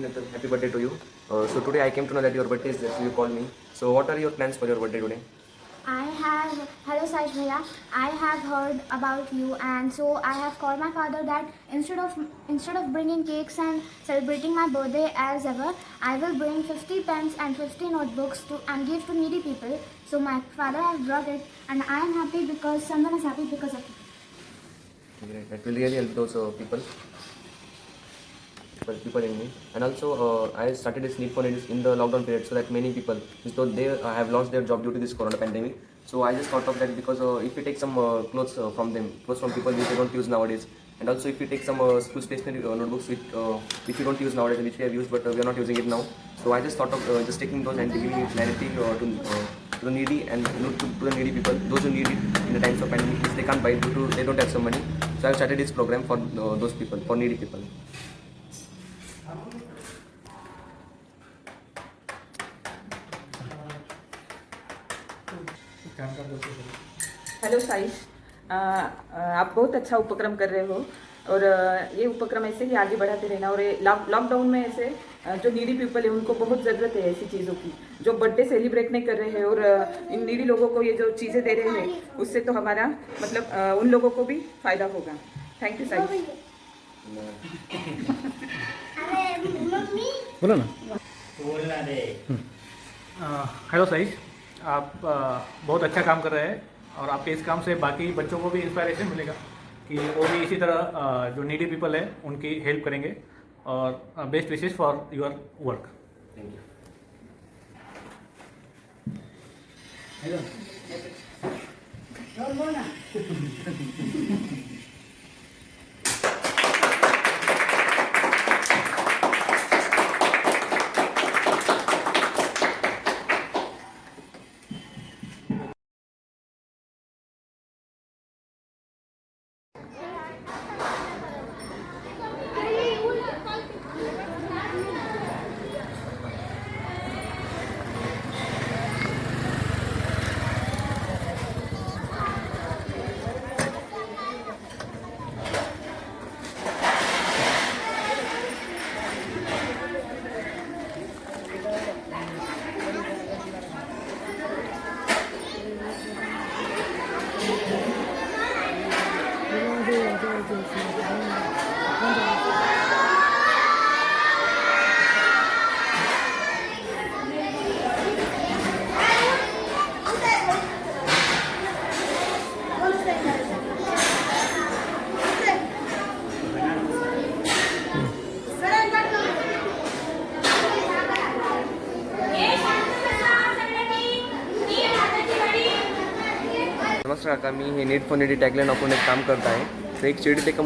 Nathan, happy birthday to you. So today I came to know that your birthday is there, so you called me. So what are your plans for your birthday today? Hello Saish Bhaiya, I have heard about you, and so I have called my father that instead of bringing cakes and celebrating my birthday as ever, I will bring 50 pens and 50 notebooks and give to needy people. So my father has brought it, and I am happy because someone is happy because of it. Great. That will really help those people in need. And also, I started this Need for Need in the lockdown period, so that many people, so they have lost their job due to this corona pandemic. So I just thought of that because if you take some clothes from them, clothes from people which they don't use nowadays, and also if you take some school stationery notebooks which you don't use nowadays, which we have used but we are not using it now. So I just thought of just taking those and giving clarity to the needy and to the needy people, those who need it in the times of pandemic, which they can't buy due to they don't have some money. So I started this program for those people, for needy people. Hello Saish, आप बहुत अच्छा उपक्रम कर रहे हो और ये उपक्रम ऐसे ही आगे बढ़ाते रहना। और लॉकडाउन में ऐसे जो नीडी पीपल है उनको बहुत ज़रूरत है ऐसी चीज़ों की, जो बर्थडे सेलिब्रेट नहीं कर रहे हैं और इन नीडी लोगों को ये जो चीज़ें दे रहे हैं उससे तो हमारा मतलब उन लोगों को भी फायदा होगा। Thank you Saish. बोलो ना। हेलो साइश, आप बहुत अच्छा काम कर रहे हैं और आपके इस काम से बाकी बच्चों को भी इंस्पायरेशन मिलेगा कि वो भी इसी तरह जो नीडी पीपल है उनकी हेल्प करेंगे। और best wishes for your work. Thank you. नमस्कार काका, मी हे नीट फॉर नीडी टॅगलाईन आपण एक काम करत आहे. तर एक शिर्डीत एका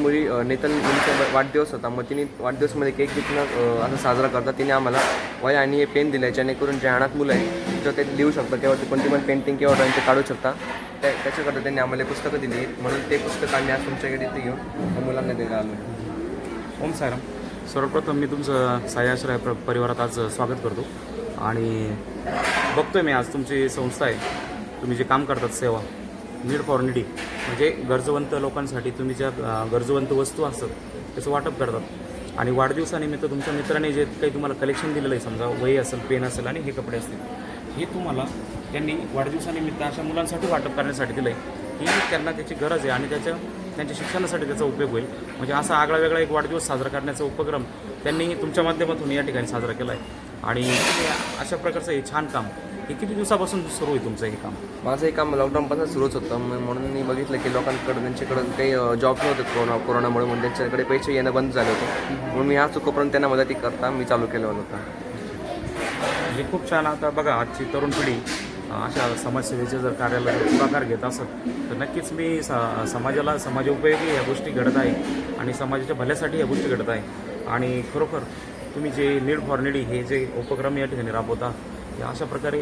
नेतन मुलीचा वाढदिवस होता. मग तिने वाढदिवसमध्ये केक घेतलं असं साजरा करतात. तिने आम्हाला वया आणि हे पेन दिलं आहे, जेणेकरून जे अनाथ मुलं आहे तर ते लिहू शकतात किंवा ते कोणती पण पेंटिंग किंवा ड्रॉइंग ते काढू शकता. त्याच्याकरता त्यांनी आम्हाला पुस्तकं दिली, म्हणून ते पुस्तक आम्ही आज तुमच्याकडे इथे घेऊन मुलांना द्यायला आलो. ओम सायराम. सर्वप्रथम मी तुमचं सायाश्रय परिवारात आज स्वागत करतो आणि बघतोय मी आज तुमची संस्था आहे, तुम्ही जे काम करतात सेवा नीड फॉर नीडी म्हणजे गरजवंत लोकांसाठी तुम्ही ज्या गरजवंत वस्तू असतात त्याचं वाटप करतात. आणि वाढदिवसानिमित्त तुमच्या मित्राने जे काही तुम्हाला कलेक्शन दिलेलं आहे, समजा वही असेल, पेन असेल आणि हे कपडे असतील, हे तुम्हाला त्यांनी वाढदिवसानिमित्त अशा मुलांसाठी वाटप करण्यासाठी दिलं आहे की त्यांना त्याची गरज आहे आणि त्यांच्या शिक्षणासाठी त्याचा उपयोग होईल. म्हणजे असा आगळा वेगळा एक वाढदिवस साजरा करण्याचा उपक्रम त्यांनी तुमच्या माध्यमातून या ठिकाणी साजरा केला आहे. आणि अशा प्रकारचं हे छान काम हे किती दिवसापासून सुरू आहे तुमचं हे काम? माझं हे काम लॉकडाऊनपासून सुरूच होतं. म्हणून मी बघितलं की लोकांकडे त्यांच्याकडं काही जॉब नव्हते कोरोनामुळे, म्हणून त्यांच्याकडे पैसे येणं बंद झाले होते. म्हणून मी हाच उपक्रम त्यांना मदती करता मी चालू केलं होतं. हे खूप छान. आता बघा, आजची तरुण पिढी अशा समाजसेवेचे जर कार्याला पुढाकार घेत असत तर नक्कीच मी समाजाला समाजोपयोगी ह्या गोष्टी घडत आहे आणि समाजाच्या भल्यासाठी ह्या गोष्टी घडत आहे. आणि खरोखर तुम्ही जे नीड फॉर नीडी हे जे उपक्रम या ठिकाणी राबवता, या अशा प्रकारे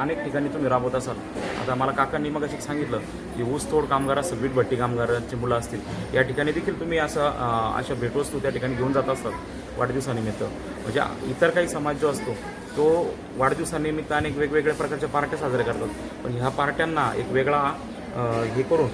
अनेक ठिकाणी तुम्ही राबवत असाल. आता मला काकांनी मग अशी सांगितलं की ऊसतोड कामगार असतील, वीटभट्टी कामगारांची मुलं असतील, या ठिकाणी देखील तुम्ही अशा भेटवस्तू त्या ठिकाणी घेऊन जात असतात वाढदिवसानिमित्त. म्हणजे इतर काही समाज जो असतो तो वाढदिवसानिमित्त अनेक वेगवेगळ्या प्रकारच्या पार्ट्या साजऱ्या करतात, पण ह्या पार्ट्यांना एक वेगळा हे करून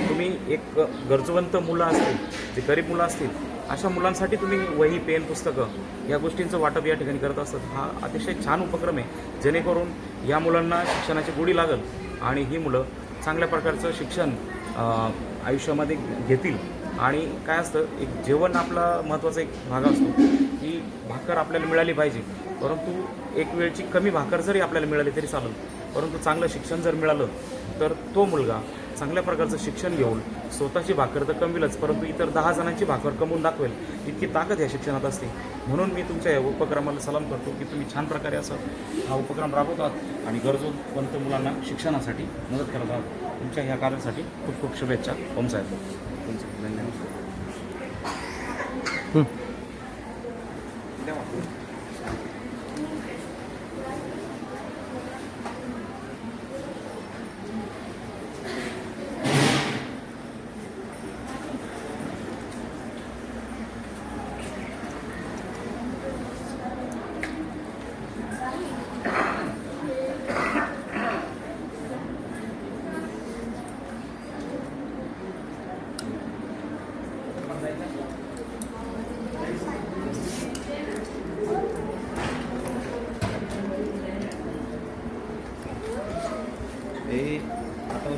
तुम्ही एक गरजवंत मुलं असतील, जे गरीब मुलं असतील अशा मुलांसाठी तुम्ही वही पेन पुस्तकं या गोष्टींचं वाटप या ठिकाणी करत असतात. हा अतिशय छान उपक्रम आहे, जेणेकरून या मुलांना शिक्षणाची गोडी लागल आणि ही मुलं चांगल्या प्रकारचं शिक्षण आयुष्यामध्ये घेतील. आणि काय असतं, एक जेवण आपला महत्त्वाचा एक भाग असतो की भाकर आपल्याला मिळाली पाहिजे, परंतु एक वेळची कमी भाकर जरी आपल्याला मिळाली तरी चालेल, परंतु चांगलं शिक्षण जर मिळालं तर तो मुलगा चांगल्या प्रकारचं शिक्षण घेऊन स्वतःची भाकर तर कमविलच, परंतु इतर 10 जणांची भाकर कमवून दाखवेल, इतकी ताकद या शिक्षणात असते. म्हणून मी तुमच्या या उपक्रमाला सलाम करतो की तुम्ही छान प्रकारे असं हा उपक्रम राबवतात आणि गरजूवंत मुलांना शिक्षणासाठी मदत करत आहात. तुमच्या ह्या कार्यासाठी खूप खूप शुभेच्छा ओमसाहेब. तुमचे धन्यवाद. आता